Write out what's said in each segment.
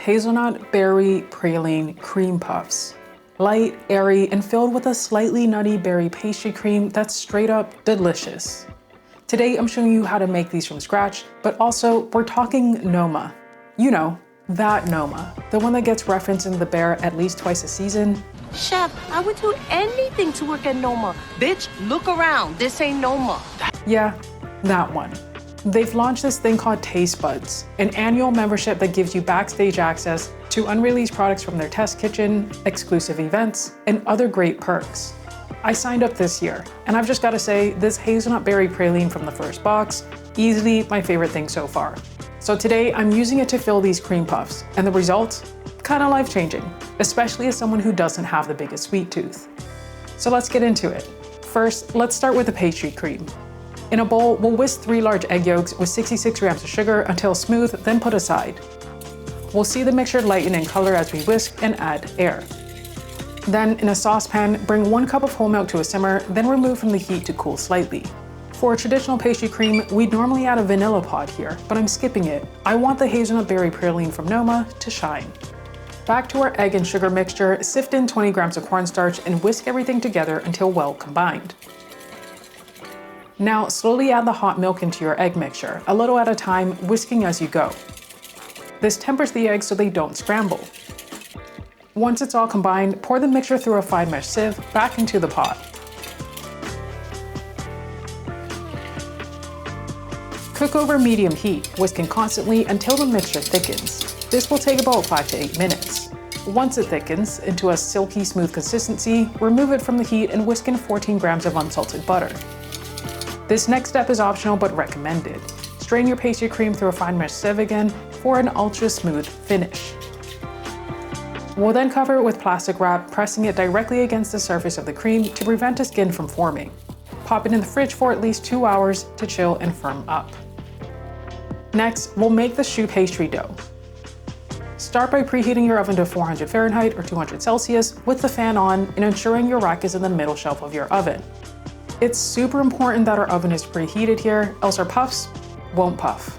Hazelnut Berry Praline Cream Puffs. Light, airy, and filled with a slightly nutty berry pastry cream that's straight up delicious. Today I'm showing you how to make these from scratch, but also we're talking Noma. You know, that Noma, the one that gets referenced in The Bear at least twice a season. Chef, I would do anything to work at Noma. Bitch, look around, this ain't Noma. Yeah, that one. They've launched this thing called Taste Buds, an annual membership that gives you backstage access to unreleased products from their test kitchen, exclusive events, and other great perks. I signed up this year, and I've just gotta say, this Hazelnut Berry Praline from the first box, easily my favorite thing so far. So today, I'm using it to fill these cream puffs, and the result? Kinda life-changing, especially as someone who doesn't have the biggest sweet tooth. So let's get into it. First, let's start with the pastry cream. In a bowl, we'll whisk 3 large egg yolks with 66 grams of sugar until smooth, then put aside. We'll see the mixture lighten in color as we whisk and add air. Then, in a saucepan, bring 1 cup of whole milk to a simmer, then remove from the heat to cool slightly. For a traditional pastry cream, we'd normally add a vanilla pod here, but I'm skipping it. I want the Hazelnut Berry Praline from Noma to shine. Back to our egg and sugar mixture, sift in 20 grams of cornstarch and whisk everything together until well combined. Now, slowly add the hot milk into your egg mixture, a little at a time, whisking as you go. This tempers the eggs so they don't scramble. Once it's all combined, pour the mixture through a fine mesh sieve back into the pot. Cook over medium heat, whisking constantly until the mixture thickens. This will take about 5 to 8 minutes. Once it thickens into a silky smooth consistency, remove it from the heat and whisk in 14 grams of unsalted butter. This next step is optional but recommended. Strain your pastry cream through a fine mesh sieve again for an ultra smooth finish. We'll then cover it with plastic wrap, pressing it directly against the surface of the cream to prevent a skin from forming. Pop it in the fridge for at least 2 hours to chill and firm up. Next, we'll make the choux pastry dough. Start by preheating your oven to 400 Fahrenheit or 200 Celsius with the fan on and ensuring your rack is in the middle shelf of your oven. It's super important that our oven is preheated here, else our puffs won't puff.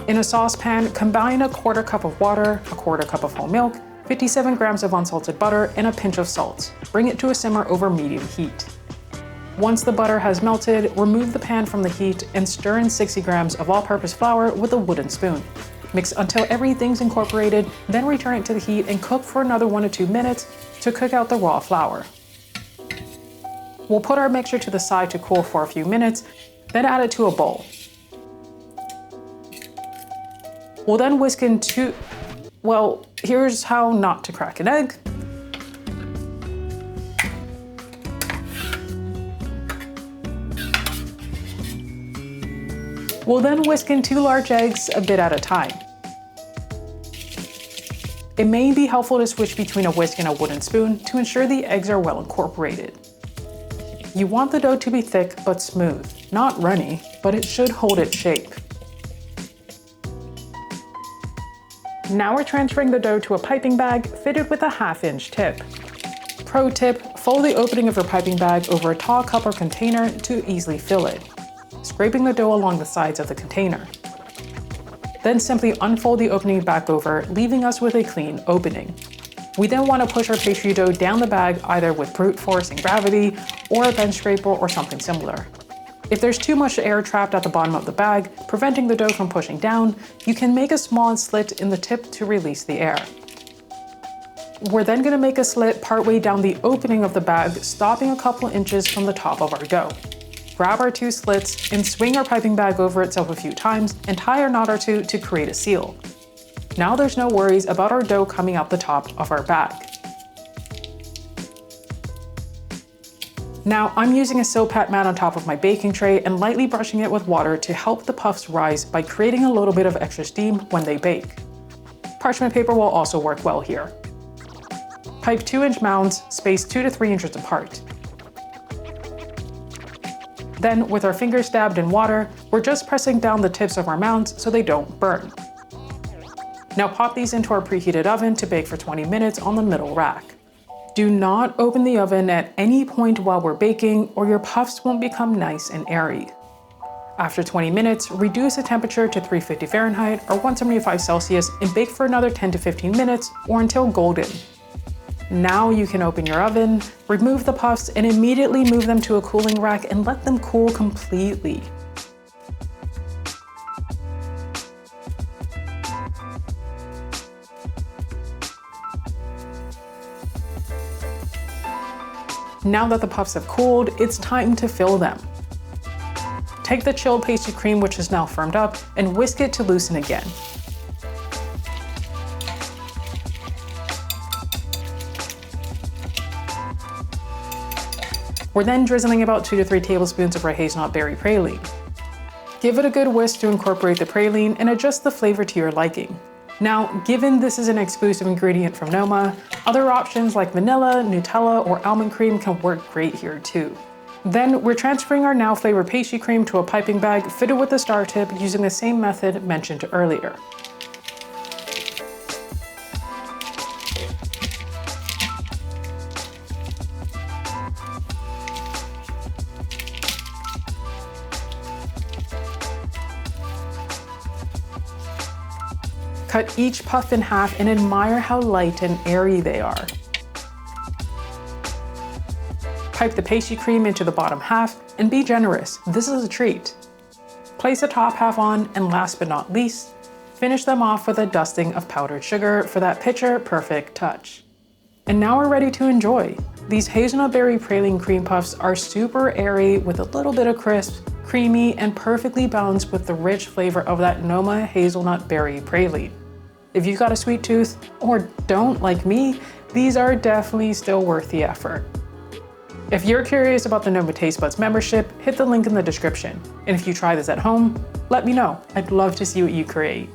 In a saucepan, combine a 1/4 cup of water, a 1/4 cup of whole milk, 57 grams of unsalted butter, and a pinch of salt. Bring it to a simmer over medium heat. Once the butter has melted, remove the pan from the heat and stir in 60 grams of all-purpose flour with a wooden spoon. Mix until everything's incorporated, then return it to the heat and cook for another 1 to 2 minutes to cook out the raw flour. We'll put our mixture to the side to cool for a few minutes, then add it to a bowl. We'll then whisk in well, here's how not to crack an egg. We'll then whisk in 2 large eggs a bit at a time. It may be helpful to switch between a whisk and a wooden spoon to ensure the eggs are well incorporated. You want the dough to be thick but smooth, not runny, but it should hold its shape. Now we're transferring the dough to a piping bag fitted with a 1/2-inch tip. Pro tip, fold the opening of your piping bag over a tall cup or container to easily fill it, scraping the dough along the sides of the container. Then simply unfold the opening back over, leaving us with a clean opening. We then want to push our pastry dough down the bag either with brute force and gravity or a bench scraper or something similar. If there's too much air trapped at the bottom of the bag, preventing the dough from pushing down, you can make a small slit in the tip to release the air. We're then going to make a slit partway down the opening of the bag, stopping a couple inches from the top of our dough. Grab our 2 slits and swing our piping bag over itself a few times and tie a knot or 2 to create a seal. Now there's no worries about our dough coming out the top of our bag. Now I'm using a silpat mat on top of my baking tray and lightly brushing it with water to help the puffs rise by creating a little bit of extra steam when they bake. Parchment paper will also work well here. Pipe 2-inch mounds, spaced 2 to 3 inches apart. Then, with our fingers dabbed in water, we're just pressing down the tips of our mounds so they don't burn. Now pop these into our preheated oven to bake for 20 minutes on the middle rack. Do not open the oven at any point while we're baking or your puffs won't become nice and airy. After 20 minutes, reduce the temperature to 350 Fahrenheit or 175 Celsius and bake for another 10 to 15 minutes or until golden. Now you can open your oven, remove the puffs, and immediately move them to a cooling rack and let them cool completely. Now that the puffs have cooled, it's time to fill them. Take the chilled pastry cream, which is now firmed up, and whisk it to loosen again. We're then drizzling about 2 to 3 tablespoons of our Hazelnut Berry Praline. Give it a good whisk to incorporate the praline and adjust the flavor to your liking. Now, given this is an exclusive ingredient from Noma, other options like vanilla, Nutella, or almond cream can work great here too. Then we're transferring our now flavored pastry cream to a piping bag fitted with a star tip using the same method mentioned earlier. Cut each puff in half and admire how light and airy they are. Pipe the pastry cream into the bottom half and be generous, this is a treat. Place the top half on, and last but not least, finish them off with a dusting of powdered sugar for that picture perfect touch. And now we're ready to enjoy. These Hazelnut Berry Praline cream puffs are super airy with a little bit of crisp, creamy, and perfectly balanced with the rich flavor of that Noma Hazelnut Berry Praline. If you've got a sweet tooth, or don't like me, these are definitely still worth the effort. If you're curious about the Noma Taste Buds membership, hit the link in the description. And if you try this at home, let me know. I'd love to see what you create.